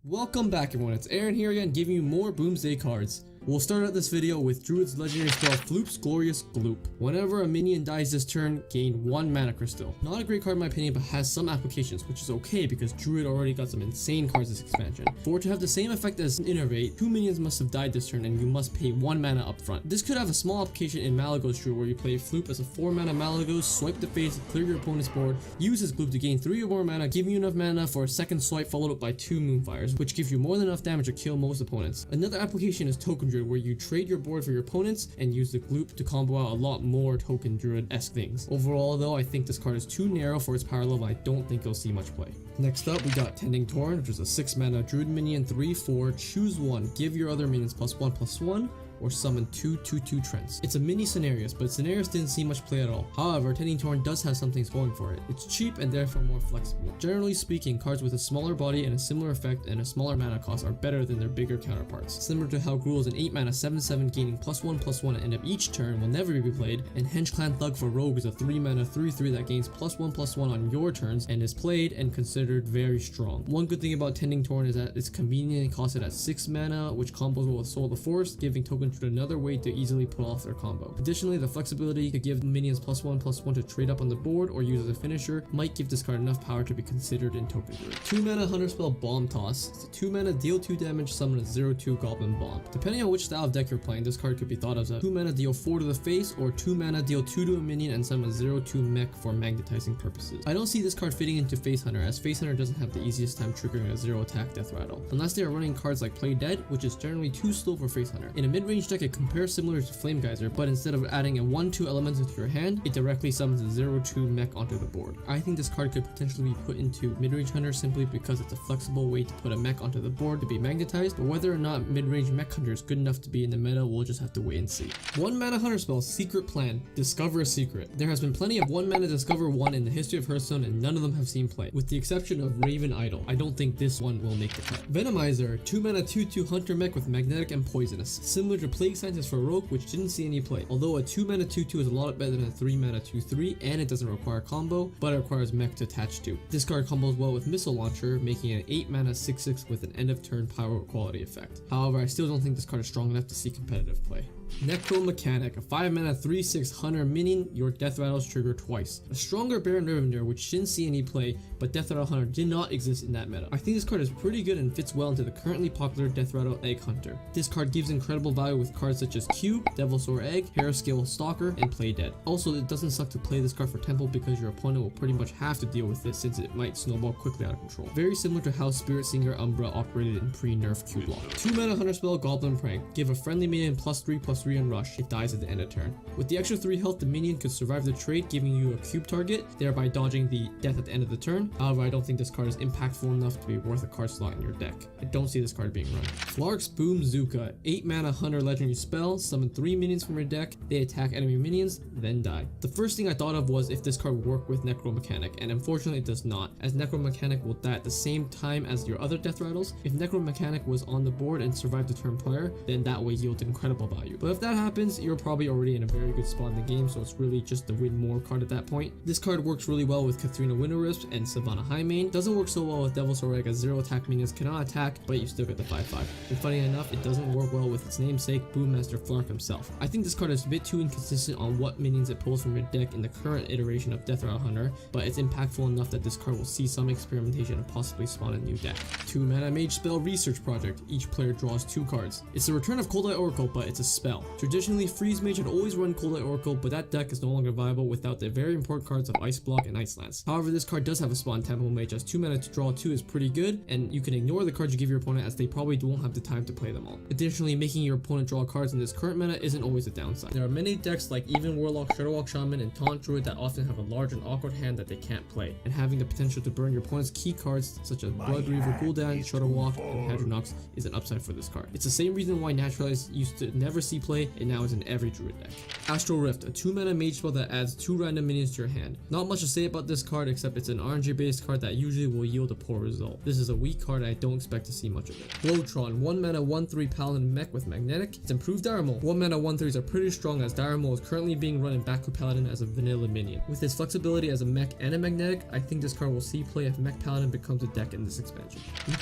Welcome back everyone, it's Aaron here again giving you more Boomsday Cards. We'll start out this video with Druid's legendary spell Floop's Glorious Gloop. Whenever a minion dies this turn, gain 1 mana crystal. Not a great card in my opinion, but has some applications, which is okay because Druid already got some insane cards this expansion. For it to have the same effect as Innervate, 2 minions must have died this turn and you must pay 1 mana up front. This could have a small application in Malygos Druid where you play Floop as a 4 mana Malygos, swipe the face, clear your opponent's board, use his Gloop to gain 3 or more mana, giving you enough mana for a second swipe followed up by 2 Moonfires, which gives you more than enough damage to kill most opponents. Another application is Token Druid where you trade your board for your opponents and use the Gloop to combo out a lot more Token Druid-esque things. Overall though, I think this card is too narrow for its power level. I don't think you'll see much play. Next up, we got Tending Torrent, which is a 6 mana Druid minion, 3/4, choose one, give your other minions +1/+1, or summon 2 2/2 Trents. It's a mini Scenarios, but Scenarios didn't see much play at all. However, Tending Torrent does have some things going for it. It's cheap and therefore more flexible. Generally speaking, cards with a smaller body and a similar effect and a smaller mana cost are better than their bigger counterparts. Similar to how Gruul is an 8 mana 7/7 gaining +1/+1 at the end of each turn will never be played, and Henge Clan Thug for Rogue is a 3 mana 3/3 that gains +1/+1 on your turns and is played and considered very strong. One good thing about Tending Torrent is that it's convenient and costed at 6 mana, which combos well with Soul of the Forest, giving Token Druid another way to easily pull off their combo. Additionally, the flexibility to give minions +1/+1 to trade up on the board or use as a finisher might give this card enough power to be considered in Token Druid. 2 mana Hunter spell Bomb Toss. It's a 2 mana deal 2 damage, summon a 0/2 Goblin Bomb. Depending on which style of deck you're playing, this card could be thought of as a 2 mana deal 4 to the face or 2 mana deal 2 to a minion and summon a 0/2 mech for magnetizing purposes. I don't see this card fitting into Face Hunter, as Face Hunter doesn't have the easiest time triggering a 0 attack death rattle, unless they are running cards like Play Dead, which is generally too slow for Face Hunter. In a mid-range deck, it compares similar to Flame Geyser, but instead of adding a 1/2 elemental to your hand, it directly summons a 0/2 mech onto the board. I think this card could potentially be put into mid-range Hunter simply because it's a flexible way to put a mech onto the board to be magnetized, but whether or not mid-range mech Hunter is good enough to be in the meta, we'll just have to wait and see. 1 mana Hunter spell Secret Plan. Discover a secret. There has been plenty of 1 mana Discover 1 in the history of Hearthstone and none of them have seen play, with the exception of Raven Idol. I don't think this one will make the cut. Venomizer, 2 mana 2/2 Hunter mech with magnetic and poisonous. Similar to Plague Scientist for Rogue, which didn't see any play. Although a 2 mana 2/2 is a lot better than a 3 mana 2/3 and it doesn't require combo, but it requires mech to attach to. This card combos well with Missile Launcher, making it an 8 mana 6/6 with an end of turn power quality effect. However, I still don't think this card is strong enough to see competitive play. Necro Mechanic, a 5 mana 3/6 Hunter minion, your death rattles trigger twice. A stronger Baron Revender which didn't see any play, but Death Rattle Hunter did not exist in that meta. I think this card is pretty good and fits well into the currently popular Death Rattle Egg Hunter. This card gives incredible value with cards such as Cube, Devilsaur Egg, Harrowscale Stalker, and Play Dead. Also, it doesn't suck to play this card for Temple because your opponent will pretty much have to deal with it since it might snowball quickly out of control. Very similar to how Spirit Singer Umbra operated in pre-nerf Q block. 2 mana Hunter spell Goblin Prank. Give a friendly minion +3/+3 on rush. It dies at the end of turn. With the extra 3 health, the minion could survive the trade, giving you a cube target, thereby dodging the death at the end of the turn. However, I don't think this card is impactful enough to be worth a card slot in your deck. I don't see this card being run. Flark's Boomzooka, 8 mana Hunter legendary spell, summon 3 minions from your deck, they attack enemy minions, then die. The first thing I thought of was if this card would work with Necro Mechanic, and unfortunately it does not, as Necro Mechanic will die at the same time as your other death rattles. If Necro Mechanic was on the board and survived the turn prior, then that would yield incredible value. But if that happens, you're probably already in a very good spot in the game, so it's really just the win more card at that point. This card works really well with Katharina Winterwisp and Savannah Highmane. Doesn't work so well with Devilsaur Egg as 0 attack minions cannot attack, but you still get the 5/5. And funny enough, it doesn't work well with its namesake, Boommaster Flark himself. I think this card is a bit too inconsistent on what minions it pulls from your deck in the current iteration of Death Rattle Hunter, but it's impactful enough that this card will see some experimentation and possibly spawn a new deck. 2 mana Mage spell Research Project. Each player draws 2 cards. It's the return of Cold Eye Oracle, but it's a spell. Traditionally, Freeze Mage had always run Cold Eye Oracle, but that deck is no longer viable without the very important cards of Ice Block and Ice Lance. However, this card does have a spawn Temple Mage, as 2 mana to draw 2 is pretty good, and you can ignore the cards you give your opponent as they probably won't have the time to play them all. Additionally, making your opponent draw cards in this current meta isn't always a downside. There are many decks like Even Warlock, Shadowwalk Shaman, and Taunt Druid that often have a large and awkward hand that they can't play, and having the potential to burn your opponent's key cards such as Blood Reaver, Gul'dan, Shadowwalk, and Hadronox is an upside for this card. It's the same reason why Naturalize used to never see play play, it now is in every Druid deck. Astral Rift, a 2 mana mage spell that adds 2 random minions to your hand. Not much to say about this card except it's an RNG based card that usually will yield a poor result. This is a weak card and I don't expect to see much of it. Lutron, 1 mana 1/3 paladin mech with magnetic. It's improved dire mole. 1 mana 1/3s are pretty strong as dire mole is currently being run in Baku Paladin as a vanilla minion. With its flexibility as a mech and a magnetic, I think this card will see play if mech paladin becomes a deck in this expansion.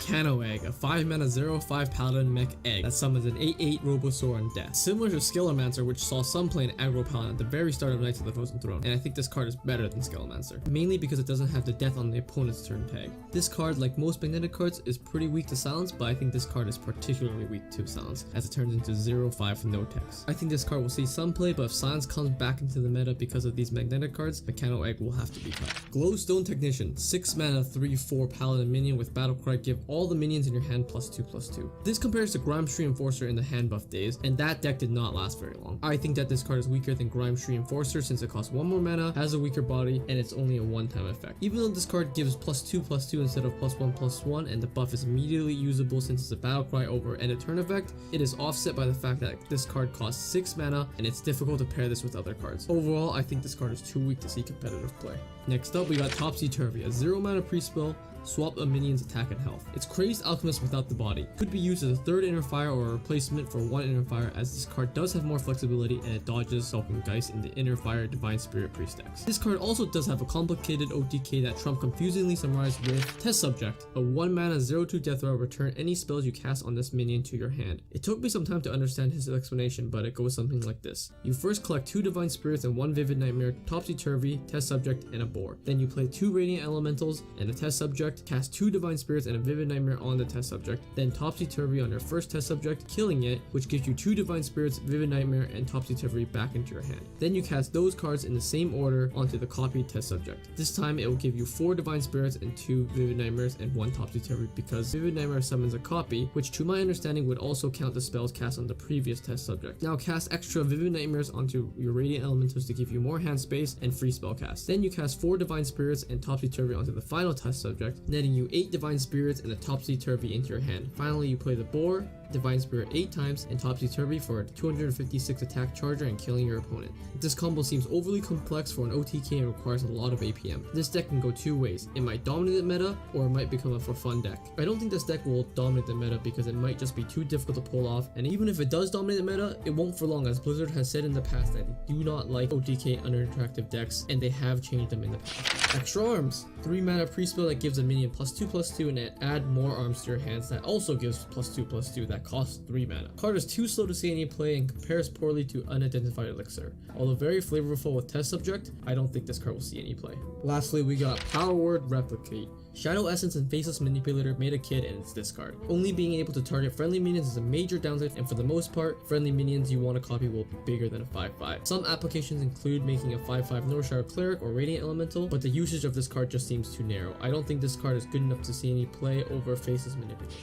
Kahnawake, a 5 mana 0/5 paladin mech egg that summons an 8/8 Robosaur on death. Similar to Skelemancer, which saw some play in aggro paladin at the very start of Knights of the Frozen Throne, and I think this card is better than Skelemancer, mainly because it doesn't have the death on the opponent's turn tag. This card, like most magnetic cards, is pretty weak to silence, but I think this card is particularly weak to silence as it turns into 0/5 with no text. I think this card will see some play, but if silence comes back into the meta because of these magnetic cards, the Kahnawake will have to be cut. Glowstone Technician, 6 mana 3/4 paladin minion with battlecry, give all the minions in your hand +2/2. This compares to Grime's Enforcer in the hand buff days, and that deck did not last very long. I think that this card is weaker than Grime's Enforcer since it costs 1 more mana, has a weaker body, and it's only a one-time effect. Even though this card gives +2/2 instead of +1/+1, and the buff is immediately usable since it's a battlecry over end of turn effect, it is offset by the fact that this card costs 6 mana and it's difficult to pair this with other cards. Overall, I think this card is too weak to see competitive play. Next up, we got Topsy Turvy, a 0 mana pre-spell. Swap a minion's attack and health. It's Crazed Alchemist without the body. Could be used as a 3rd Inner Fire or a replacement for 1 Inner Fire, as this card does have more flexibility and it dodges Sulking Geist in the Inner Fire Divine Spirit pre-stacks. This card also does have a complicated OTK that Trump confusingly summarized with Test Subject, a 1 mana 0/2 death row. Return any spells you cast on this minion to your hand. It took me some time to understand his explanation, but it goes something like this. You first collect 2 Divine Spirits and 1 Vivid Nightmare, Topsy Turvy, Test Subject, and a boar. Then you play 2 Radiant Elementals and a Test Subject, cast 2 Divine Spirits and a Vivid Nightmare on the Test Subject, then Topsy Turvy on your first Test Subject, killing it, which gives you 2 Divine Spirits, Vivid Nightmare, and Topsy Turvy back into your hand. Then you cast those cards in the same order onto the copied Test Subject. This time it will give you 4 Divine Spirits and 2 Vivid Nightmares and 1 Topsy Turvy, because Vivid Nightmare summons a copy, which to my understanding would also count the spells cast on the previous Test Subject. Now cast extra Vivid Nightmares onto your Radiant Elementals to give you more hand space and free spell cast. Then you cast 4 Divine Spirits and Topsy Turvy onto the final Test Subject, netting you 8 Divine Spirits and a Topsy Turvy into your hand. Finally, you play the boar, Divine Spirit 8 times, and Topsy Turvy for a 256 attack charger and killing your opponent. This combo seems overly complex for an OTK and requires a lot of APM. This deck can go 2 ways. It might dominate the meta, or it might become a for fun deck. I don't think this deck will dominate the meta because it might just be too difficult to pull off, and even if it does dominate the meta, it won't for long, as Blizzard has said in the past that they do not like OTK uninteractive decks, and they have changed them in the past. Extra Arms, 3 mana pre-spell that gives a minion +2/+2 and add more arms to your hands that also gives +2/+2 that costs 3 mana. Card is too slow to see any play and compares poorly to Unidentified Elixir. Although very flavorful with Test Subject, I don't think this card will see any play. Lastly, we got Power Word Replicate. Shadow Essence and Faceless Manipulator made a kid, and it's this card. Only being able to target friendly minions is a major downside, and for the most part, friendly minions you want to copy will be bigger than a 5/5. Some applications include making a 5/5 Northshire Cleric or Radiant Elemental, but the usage of this card just seems too narrow. I don't think this card is good enough to see any play over Faceless Manipulator.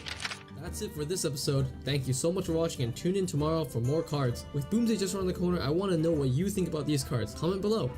That's it for this episode. Thank you so much for watching, and tune in tomorrow for more cards. With Boomsday just around the corner, I want to know what you think about these cards. Comment below.